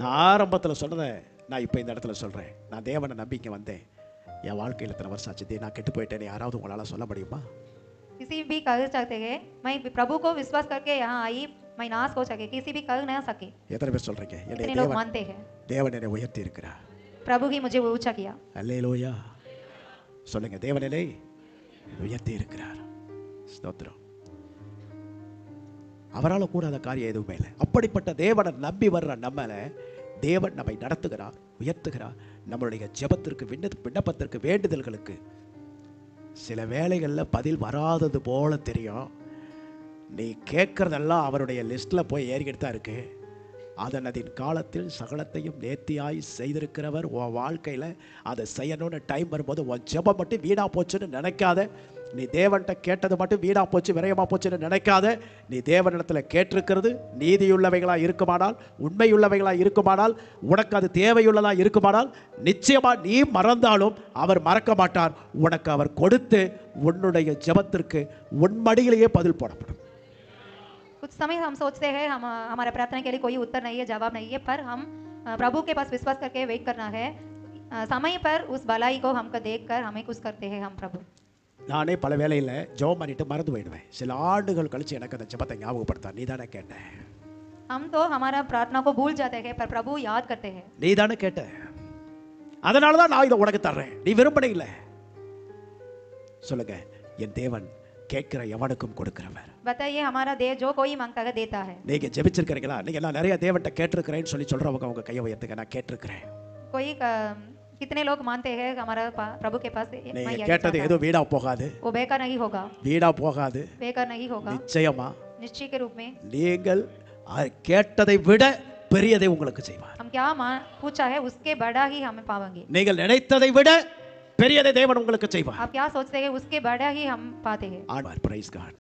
நான் ஆரம்பத்தில் சொன்னதை நான் இப்போ இந்த இடத்துல சொல்கிறேன். நான் தேவனை நம்பிக்கை வந்தேன். என் வாழ்க்கையில் இத்தனை வருஷம் ஆச்சு, நான் கெட்டு போயிட்டேன்னு யாராவது உங்களால் சொல்ல முடியுமா? किसी भी कर सकते हैं, मैं प्रभु को विश्वास करके यहाँ आई, मैं नाश हो सके, किसी भी कर नहीं सके। எத்தனை பேர் சொல்கிறீங்க என்னை कितने लोग मानते हैं தேவன் என்னை உயர்த்தி இருக்கிறார்? प्रभु ही मुझे ऊंचा किया। அல்லேலூயா சொல்லுங்க. தேவன் என்னை உயர்த்தி இருக்கிறார். ஸ்தோத்திரம். அவரால் கூடாத காரியம் எதுவுமே இல்லை. அப்படிப்பட்ட தேவனை நம்பி வர்ற நம்மள தேவன் நம்மை நடத்துகிறார், உயர்த்துகிறார். நம்மளுடைய ஜெபத்திற்கு, விண்ணப்பத்திற்கு, வேண்டுதல்களுக்கு சில வேளைகளில் பதில் வராதது போல தெரியும். நீ கேட்கறதெல்லாம் அவருடைய லிஸ்ட்டில் போய் ஏறிக்கிட்டு தான் இருக்கு. அதனதின் காலத்தில் சகலத்தையும் நேர்த்தியாய் செய்திருக்கிறவர். உன் வாழ்க்கையில் அதை செய்யணும்னு டைம் வரும்போது உன் ஜெபம் மட்டும் வீணாக போச்சுன்னு நினைக்காத. நீ தேவன்கிட்ட கேட்டது மட்டும் வீணாக போச்சு, விரயமாக போச்சுன்னு நினைக்காத. நீ தேவனிடத்தில் கேட்டிருக்கிறது நீதியுள்ளவைகளாக இருக்குமானால், உண்மையுள்ளவைகளாக இருக்குமானால், உனக்கு அது தேவையுள்ளதாக இருக்குமானால், நிச்சயமாக நீ மறந்தாலும் அவர் மறக்க மாட்டார். உனக்கு அவர் கொடுத்து உன்னுடைய ஜெபத்திற்கு உன் மடியிலேயே பதில் போடப்படும். कुछ समय हम सोचते हैं हम हमारे प्रार्थना के लिए कोई उत्तर नहीं है, जवाब नहीं है, पर हम प्रभु के पास विश्वास करके वेट करना है। समय पर उस भलाई को हमको देखकर हमें कुछ करते हैं हम प्रभु। நானே பல வேளையில் ஜெபம் பண்ணிட்டு மறந்து போயிடுவேன். சில ஆண்டுகள் கழிச்சு எனக்கு அந்த ஜெபத்தை ஞாபகப்படுத்தா, நீ தானே கேட்ட. हम तो हमारा प्रार्थना को भूल जाते हैं, पर प्रभु याद करते हैं। நீ தானே கேட்ட, அதனால தான் நான் இதை உனக்கு தர்றேன். நீ விரும்புனீங்கள. சொல்லுங்க, என் தேவன் கேட்கிற எவனுக்கும் கொடுக்கிறவர். बताइए, हमारा देव जो कोई मांगता है देता है। நீங்க ஜெபிச்சிருக்கீங்களா? நீங்க எல்லாம் நிறைய தேவன்ட்ட கேட்டிருக்கிறேன்னு சொல்றவங்க உங்க கையை உயர்த்துங்க. நான் கேட்டிருக்கிறேன். कोई कितने लोग मानते हैं हमारा प्रभु के पास? நீங்க கேட்டது எதுவும் வீணா போகாது, वो बेकार नहीं होगा, வீணா போகாது, बेकार नहीं होगा, நிச்சயமா निश्चय के रूप में நீங்கள் கேட்டதை விட பெரியதை உங்களுக்கு செய்வார். हम क्या पूछा है उसके बड़ा ही हमें पाएंगे। நீங்கள் நினைத்ததை விட பெரியதை தேவன் உங்களுக்கு செய்வார். आप क्या सोचते हैं उसके बड़ा ही हम पाते हैं। Praise God.